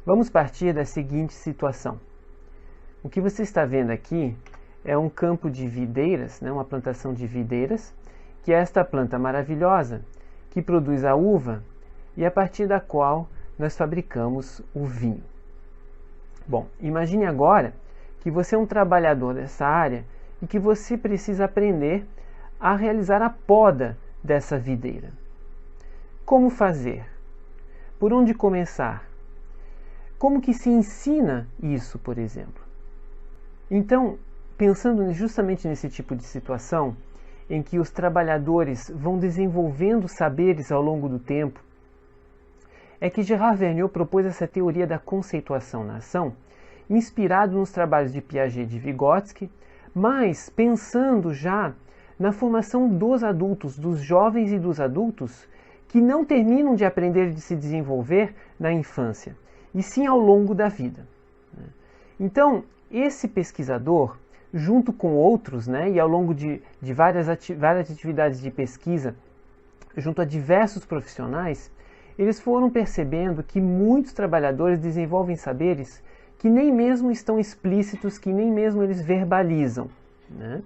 Vamos partir da seguinte situação. O que você está vendo aqui é um campo de videiras, né, uma plantação de videiras, que é esta planta maravilhosa que produz a uva e a partir da qual nós fabricamos o vinho. Bom, imagine agora que você é um trabalhador dessa área e que você precisa aprender a realizar a poda dessa videira. Como fazer? Por onde começar? Como que se ensina isso, por exemplo? Então, pensando justamente nesse tipo de situação, em que os trabalhadores vão desenvolvendo saberes ao longo do tempo, é que Gérard Vergniaud propôs essa teoria da conceituação na ação, inspirado nos trabalhos de Piaget e de Vygotsky, mas pensando já na formação dos adultos, dos jovens e dos adultos, que não terminam de aprender e de se desenvolver na infância, e sim ao longo da vida. Então, esse pesquisador, junto com outros, né, e ao longo de várias atividades de pesquisa, junto a diversos profissionais, eles foram percebendo que muitos trabalhadores desenvolvem saberes que nem mesmo estão explícitos, que nem mesmo eles verbalizam, né?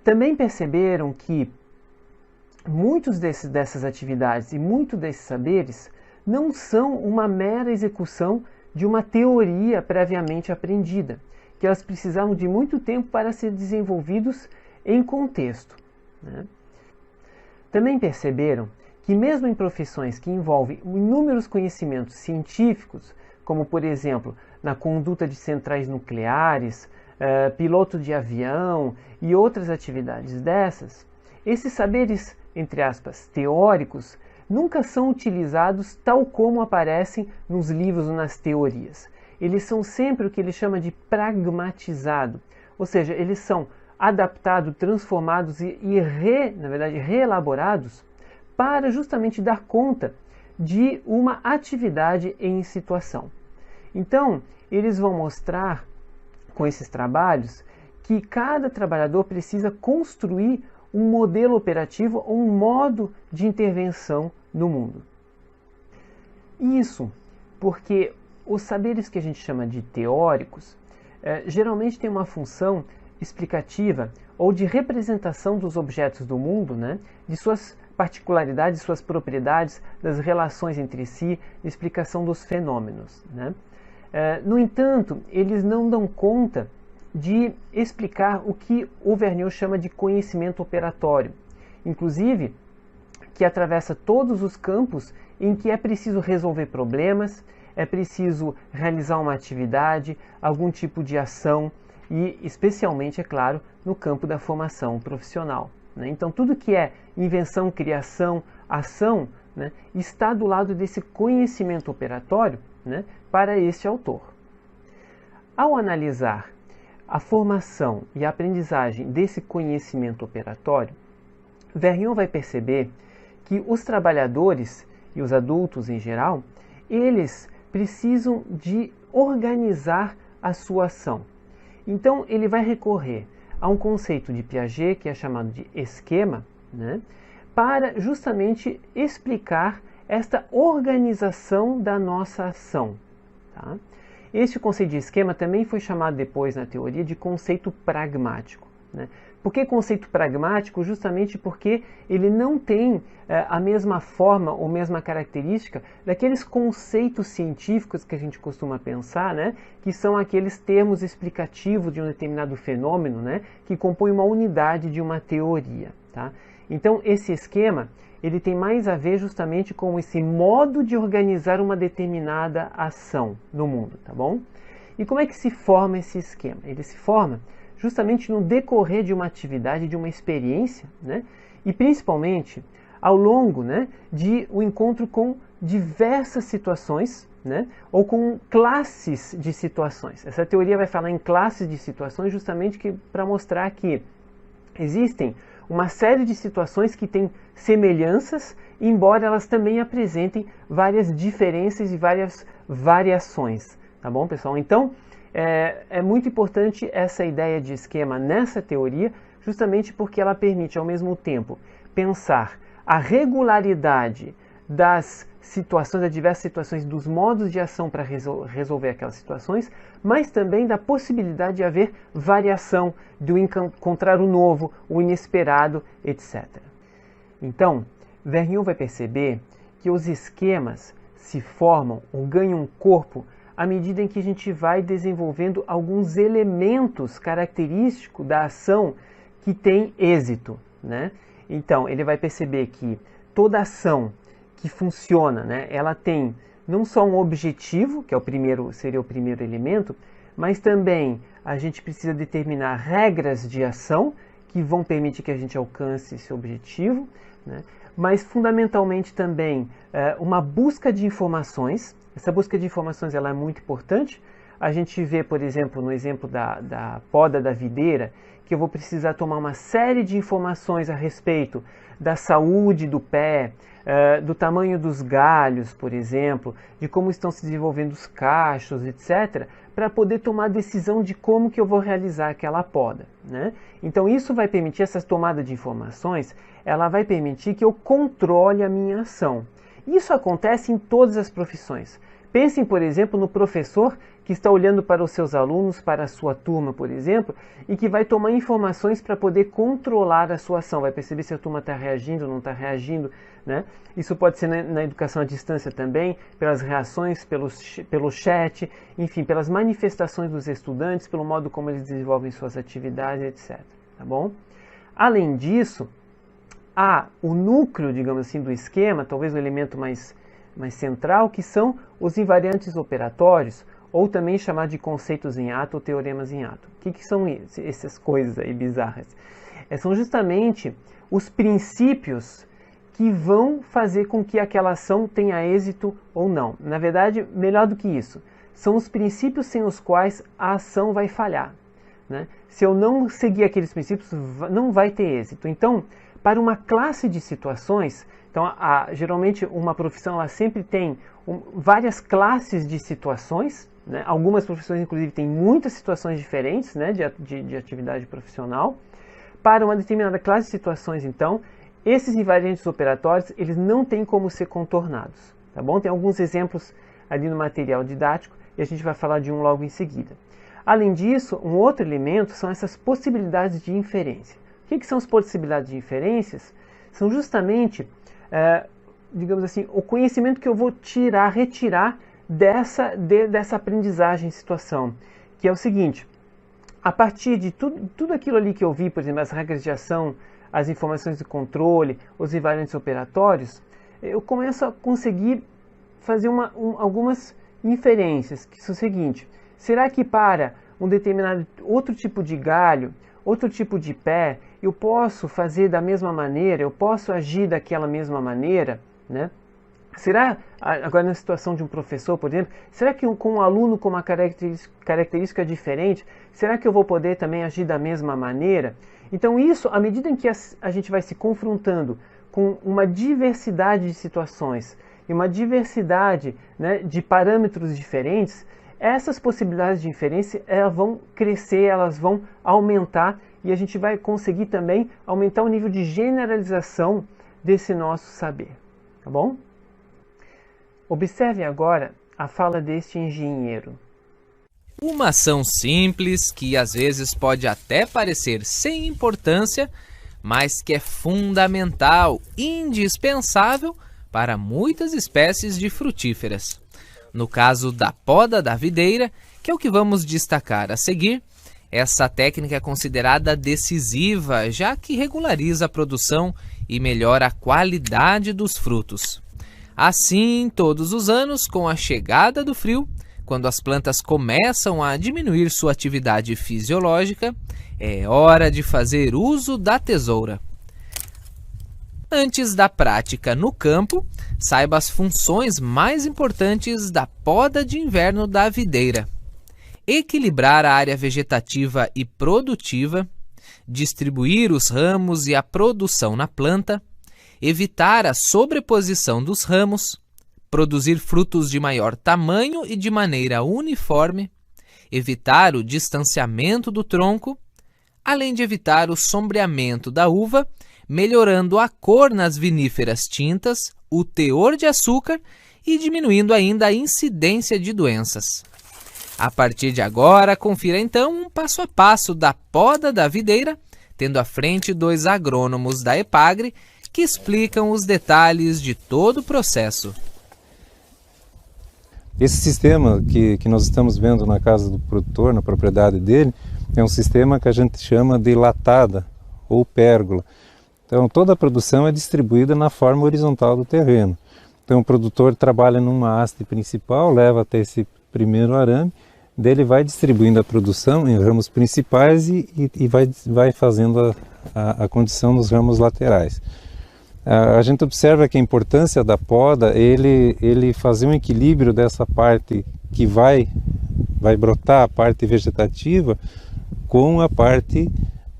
Também perceberam que muitos dessas atividades e muitos desses saberes não são uma mera execução de uma teoria previamente aprendida, que elas precisavam de muito tempo para ser desenvolvidos em contexto, né? Também perceberam que mesmo em profissões que envolvem inúmeros conhecimentos científicos, como por exemplo na conduta de centrais nucleares, piloto de avião e outras atividades dessas, esses saberes, entre aspas, teóricos, nunca são utilizados tal como aparecem nos livros ou nas teorias. Eles são sempre o que ele chama de pragmatizado, ou seja, eles são adaptados, transformados na verdade, reelaborados para justamente dar conta de uma atividade em situação. Então, eles vão mostrar com esses trabalhos que cada trabalhador precisa construir um modelo operativo ou um modo de intervenção no mundo. Isso porque os saberes que a gente chama de teóricos geralmente têm uma função explicativa ou de representação dos objetos do mundo, né, de suas particularidades, suas propriedades, das relações entre si, de explicação dos fenômenos, né? No entanto, eles não dão conta de explicar o que o Vergniaud chama de conhecimento operatório, inclusive que atravessa todos os campos em que é preciso resolver problemas, é preciso realizar uma atividade, algum tipo de ação e, especialmente, é claro, no campo da formação profissional, né? Então, tudo que é invenção, criação, ação, né, está do lado desse conhecimento operatório, né, para este autor. Ao analisar a formação e a aprendizagem desse conhecimento operatório, Vergniaud vai perceber que os trabalhadores e os adultos em geral, eles precisam de organizar a sua ação. Então ele vai recorrer a um conceito de Piaget, que é chamado de esquema, né, para justamente explicar esta organização da nossa ação. Tá? Este conceito de esquema também foi chamado depois na teoria de conceito pragmático, né? Por que conceito pragmático? Justamente porque ele não tem a mesma forma ou mesma característica daqueles conceitos científicos que a gente costuma pensar, né? Que são aqueles termos explicativos de um determinado fenômeno, né? Que compõem uma unidade de uma teoria. Tá? Então, esse esquema ele tem mais a ver justamente com esse modo de organizar uma determinada ação no mundo, tá bom? E como é que se forma esse esquema? Ele se forma justamente no decorrer de uma atividade, de uma experiência, né? E principalmente ao longo, né, de um encontro com diversas situações, né, ou com classes de situações. Essa teoria vai falar em classes de situações justamente para mostrar que existem uma série de situações que têm semelhanças, embora elas também apresentem várias diferenças e várias variações. Tá bom, pessoal? Então, é muito importante essa ideia de esquema nessa teoria, justamente porque ela permite, ao mesmo tempo, pensar a regularidade das situações, das diversas situações, dos modos de ação para resolver aquelas situações, mas também da possibilidade de haver variação, de encontrar o novo, o inesperado, etc. Então, Vergniaud vai perceber que os esquemas se formam ou ganham corpo à medida em que a gente vai desenvolvendo alguns elementos característicos da ação que tem êxito, né? Então, ele vai perceber que toda ação que funciona, né, ela tem não só um objetivo, que é seria o primeiro elemento, mas também a gente precisa determinar regras de ação que vão permitir que a gente alcance esse objetivo, né? Mas fundamentalmente também uma busca de informações. Essa busca de informações ela é muito importante. A gente vê, por exemplo, no exemplo da poda da videira, que eu vou precisar tomar uma série de informações a respeito da saúde do pé, do tamanho dos galhos, por exemplo, de como estão se desenvolvendo os cachos, etc., para poder tomar a decisão de como que eu vou realizar aquela poda, né? Então isso vai permitir, essa tomada de informações, ela vai permitir que eu controle a minha ação. Isso acontece em todas as profissões. Pensem, por exemplo, no professor que está olhando para os seus alunos, para a sua turma, por exemplo, e que vai tomar informações para poder controlar a sua ação. Vai perceber se a turma está reagindo ou não está reagindo, né? Isso pode ser na educação à distância também, pelas reações, pelo chat, enfim, pelas manifestações dos estudantes, pelo modo como eles desenvolvem suas atividades, etc. Tá bom? Além disso, há o núcleo, digamos assim, do esquema, talvez o elemento mais central, que são os invariantes operatórios, ou também chamado de conceitos em ato ou teoremas em ato. O que são essas coisas aí bizarras? São justamente os princípios que vão fazer com que aquela ação tenha êxito ou não. Na verdade, melhor do que isso, são os princípios sem os quais a ação vai falhar, né? Se eu não seguir aqueles princípios, não vai ter êxito. Então, para uma classe de situações, então, geralmente uma profissão ela sempre tem várias classes de situações, né? Algumas profissões, inclusive, têm muitas situações diferentes, né, de atividade profissional. Para uma determinada classe de situações, então, esses invariantes operatórios, eles não têm como ser contornados, tá bom? Tem alguns exemplos ali no material didático e a gente vai falar de um logo em seguida. Além disso, um outro elemento são essas possibilidades de inferência. O que são as possibilidades de inferências? São justamente, digamos assim, o conhecimento que eu vou retirar dessa aprendizagem em situação, que é o seguinte: a partir de tudo aquilo ali que eu vi, por exemplo, as regras de ação, as informações de controle, os invariantes operatórios, eu começo a conseguir fazer algumas inferências, que são o seguinte: será que para um determinado outro tipo de galho, outro tipo de pé, eu posso fazer da mesma maneira, eu posso agir daquela mesma maneira, né? Será, agora na situação de um professor, por exemplo, será que com um aluno com uma característica diferente, será que eu vou poder também agir da mesma maneira? Então isso, à medida em que a gente vai se confrontando com uma diversidade de situações e uma diversidade, né, de parâmetros diferentes, essas possibilidades de inferência elas vão crescer, elas vão aumentar e a gente vai conseguir também aumentar o nível de generalização desse nosso saber, tá bom? Observe agora a fala deste engenheiro. Uma ação simples que às vezes pode até parecer sem importância, mas que é fundamental, indispensável para muitas espécies de frutíferas. No caso da poda da videira, que é o que vamos destacar a seguir, essa técnica é considerada decisiva, já que regulariza a produção e melhora a qualidade dos frutos. Assim, todos os anos, com a chegada do frio, quando as plantas começam a diminuir sua atividade fisiológica, é hora de fazer uso da tesoura. Antes da prática no campo, saiba as funções mais importantes da poda de inverno da videira: equilibrar a área vegetativa e produtiva, distribuir os ramos e a produção na planta, evitar a sobreposição dos ramos, produzir frutos de maior tamanho e de maneira uniforme, evitar o distanciamento do tronco, além de evitar o sombreamento da uva, melhorando a cor nas viníferas tintas o teor de açúcar e diminuindo ainda a incidência de doenças. A partir de agora, confira então um passo a passo da poda da videira, tendo à frente 2 agrônomos da EPAGRE que explicam os detalhes de todo o processo. Esse sistema que nós estamos vendo na casa do produtor, na propriedade dele, é um sistema que a gente chama de latada ou pérgola. Então toda a produção é distribuída na forma horizontal do terreno. Então o produtor trabalha numa haste principal, leva até esse primeiro arame, dele vai distribuindo a produção em ramos principais e vai fazendo a condição nos ramos laterais. A gente observa que a importância da poda, ele fazer um equilíbrio dessa parte que vai brotar, a parte vegetativa, com a parte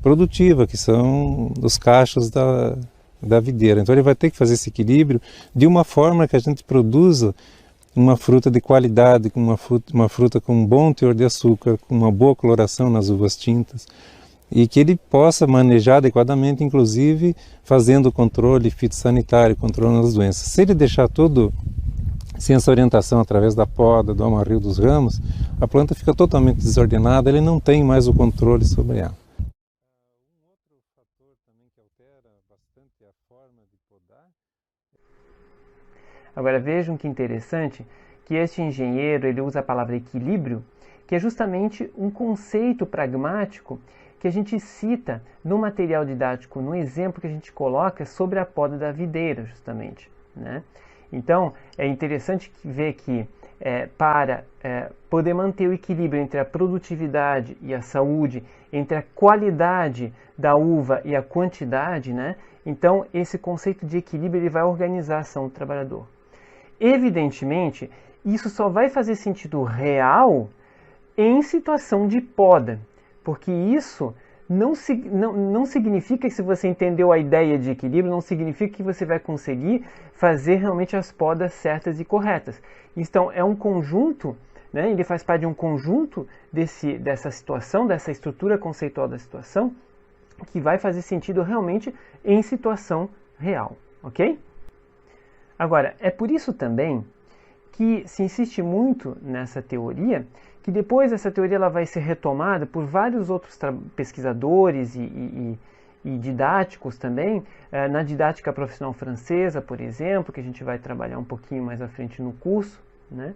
produtiva, que são os cachos da videira. Então ele vai ter que fazer esse equilíbrio de uma forma que a gente produza uma fruta de qualidade, com uma fruta com um bom teor de açúcar, com uma boa coloração nas uvas tintas, e que ele possa manejar adequadamente, inclusive fazendo o controle fitossanitário, controle das doenças. Se ele deixar tudo sem essa orientação através da poda, do amarrio dos ramos, a planta fica totalmente desordenada, ele não tem mais o controle sobre ela. Um outro fator também que altera bastante a forma de podar. Agora vejam que interessante que este engenheiro ele usa a palavra equilíbrio, que é justamente um conceito pragmático que a gente cita no material didático, no exemplo que a gente coloca sobre a poda da videira, justamente, né? Então, é interessante ver que para poder manter o equilíbrio entre a produtividade e a saúde, entre a qualidade da uva e a quantidade, né? Então, esse conceito de equilíbrio ele vai organizar a ação do trabalhador. Evidentemente, isso só vai fazer sentido real em situação de poda, porque isso não significa que, se você entendeu a ideia de equilíbrio, não significa que você vai conseguir fazer realmente as podas certas e corretas. Então, é um conjunto, né? Ele faz parte de um conjunto dessa situação, dessa estrutura conceitual da situação, que vai fazer sentido realmente em situação real, ok? Agora, é por isso também que se insiste muito nessa teoria, que depois essa teoria ela vai ser retomada por vários outros pesquisadores e didáticos também, na didática profissional francesa, por exemplo, que a gente vai trabalhar um pouquinho mais à frente no curso, né?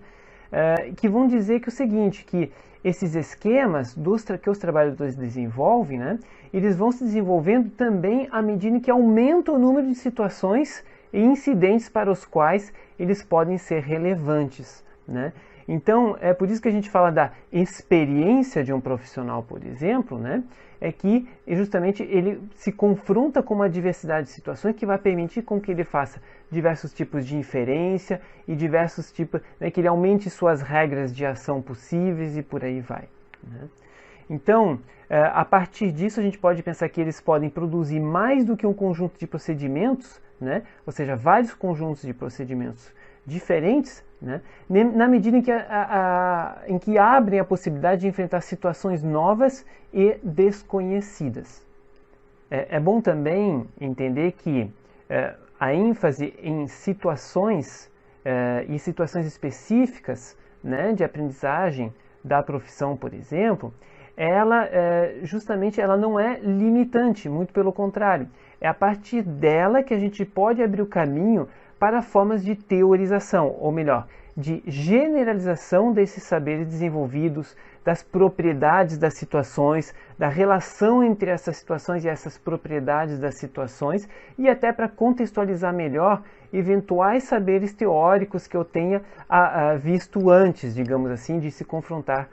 Que vão dizer que o seguinte, que esses esquemas que os trabalhadores desenvolvem, né, eles vão se desenvolvendo também à medida que aumenta o número de situações e incidentes para os quais eles podem ser relevantes, né? Então, é por isso que a gente fala da experiência de um profissional, por exemplo, né? É que justamente ele se confronta com uma diversidade de situações que vai permitir com que ele faça diversos tipos de inferência e diversos tipos, né, que ele aumente suas regras de ação possíveis e por aí vai, né? Então, a partir disso a gente pode pensar que eles podem produzir mais do que um conjunto de procedimentos, né? Ou seja, vários conjuntos de procedimentos diferentes, né? Na medida em que abrem a possibilidade de enfrentar situações novas e desconhecidas. É bom também entender que a ênfase em situações e situações específicas, né, de aprendizagem da profissão, por exemplo, ela justamente ela não é limitante, muito pelo contrário. É a partir dela que a gente pode abrir o caminho para formas de teorização, ou melhor, de generalização desses saberes desenvolvidos, das propriedades das situações, da relação entre essas situações e essas propriedades das situações, e até para contextualizar melhor eventuais saberes teóricos que eu tenha visto antes, digamos assim, de se confrontar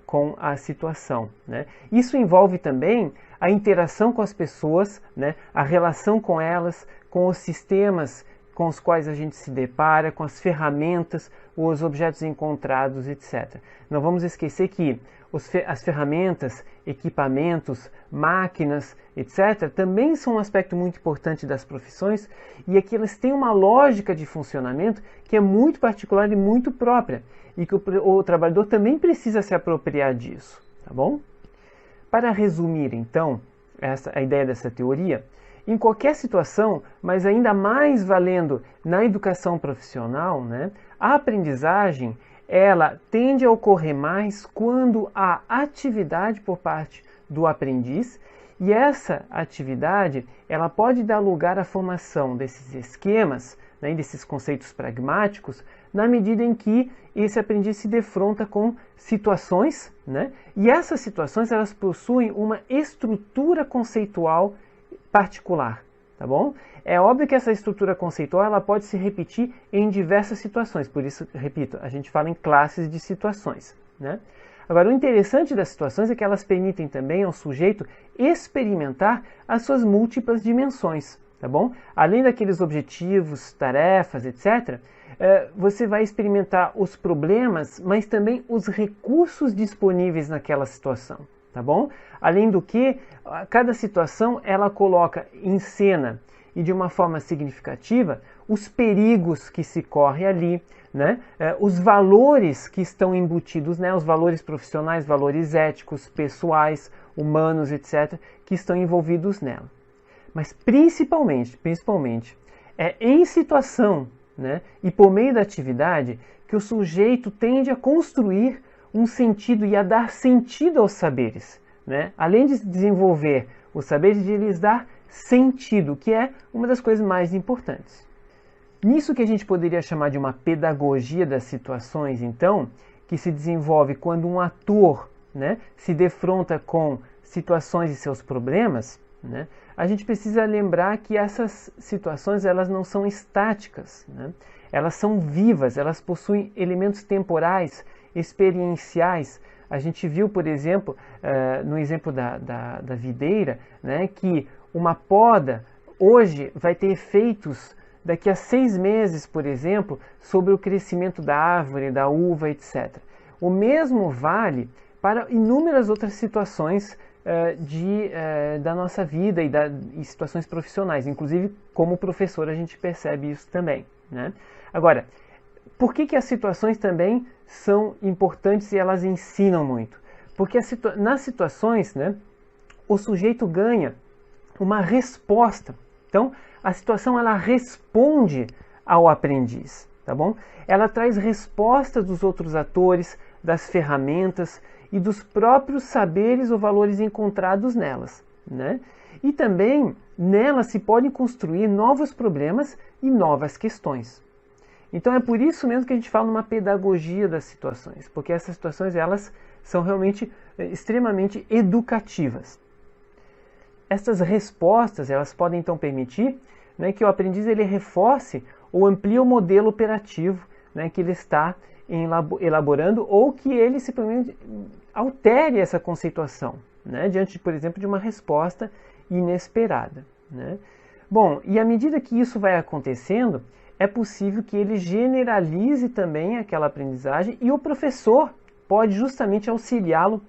com a situação, né? Isso envolve também a interação com as pessoas, né? A relação com elas, com os sistemas com os quais a gente se depara, com as ferramentas, os objetos encontrados, etc. Não vamos esquecer que as ferramentas, equipamentos, máquinas, etc., também são um aspecto muito importante das profissões, e aqui elas têm uma lógica de funcionamento que é muito particular e muito própria, e que o trabalhador também precisa se apropriar disso, tá bom? Para resumir, então, a ideia dessa teoria, em qualquer situação, mas ainda mais valendo na educação profissional, né, a aprendizagem ela tende a ocorrer mais quando há atividade por parte do aprendiz, e essa atividade ela pode dar lugar à formação desses esquemas, né, desses conceitos pragmáticos, na medida em que esse aprendiz se defronta com situações, né, e essas situações elas possuem uma estrutura conceitual particular, tá bom? É óbvio que essa estrutura conceitual ela pode se repetir em diversas situações, por isso, repito, a gente fala em classes de situações, né? Agora, o interessante das situações é que elas permitem também ao sujeito experimentar as suas múltiplas dimensões, tá bom? Além daqueles objetivos, tarefas, etc., você vai experimentar os problemas, mas também os recursos disponíveis naquela situação, tá bom? Além do que, cada situação ela coloca em cena e de uma forma significativa os perigos que se corre ali, né? Os valores que estão embutidos, né? Os valores profissionais, valores éticos, pessoais, humanos, etc., que estão envolvidos nela. Mas principalmente, é em situação, né? E por meio da atividade que o sujeito tende a construir um sentido e a dar sentido aos saberes, né? Além de desenvolver os saberes, de lhes dar sentido, que é uma das coisas mais importantes. Nisso que a gente poderia chamar de uma pedagogia das situações, então, que se desenvolve quando um ator, né, se defronta com situações e seus problemas, né, a gente precisa lembrar que essas situações elas não são estáticas, né? Elas são vivas, elas possuem elementos temporais, experienciais. A gente viu, por exemplo, no exemplo da videira, né, que uma poda hoje vai ter efeitos daqui a 6 meses, por exemplo, sobre o crescimento da árvore, da uva, etc. O mesmo vale para inúmeras outras situações da nossa vida e situações profissionais. Inclusive, como professor, a gente percebe isso também, né? Agora, por que as situações também são importantes e elas ensinam muito? Porque nas situações, né, o sujeito ganha uma resposta. Então, a situação ela responde ao aprendiz, tá bom? Ela traz respostas dos outros atores, das ferramentas e dos próprios saberes ou valores encontrados nelas, né? E também nelas se podem construir novos problemas e novas questões. Então é por isso mesmo que a gente fala numa pedagogia das situações, porque essas situações elas são realmente extremamente educativas. Essas respostas elas podem então permitir, né, que o aprendiz ele reforce ou amplie o modelo operativo, né, que ele está elaborando, ou que ele simplesmente altere essa conceituação, né, diante, por exemplo, de uma resposta inesperada, né? Bom, e à medida que isso vai acontecendo, é possível que ele generalize também aquela aprendizagem e o professor pode justamente auxiliá-lo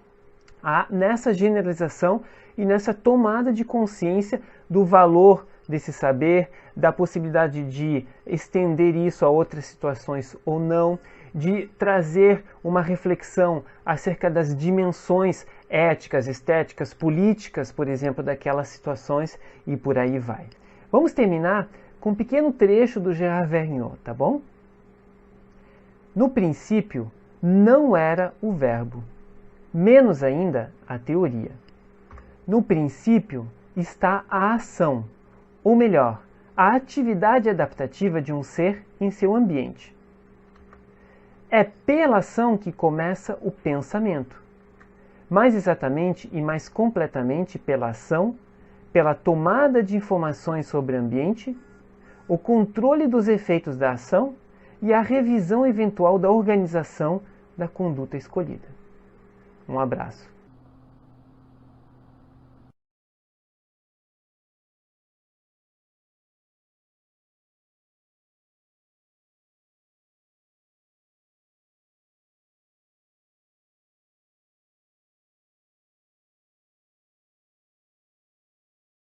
nessa generalização e nessa tomada de consciência do valor desse saber, da possibilidade de estender isso a outras situações ou não, de trazer uma reflexão acerca das dimensões éticas, estéticas, políticas, por exemplo, daquelas situações e por aí vai. Vamos terminar com um pequeno trecho do Gérard Vergniaud, tá bom? No princípio, não era o verbo, menos ainda a teoria. No princípio está a ação, ou melhor, a atividade adaptativa de um ser em seu ambiente. É pela ação que começa o pensamento. Mais exatamente e mais completamente pela ação, pela tomada de informações sobre o ambiente, o controle dos efeitos da ação e a revisão eventual da organização da conduta escolhida. Um abraço.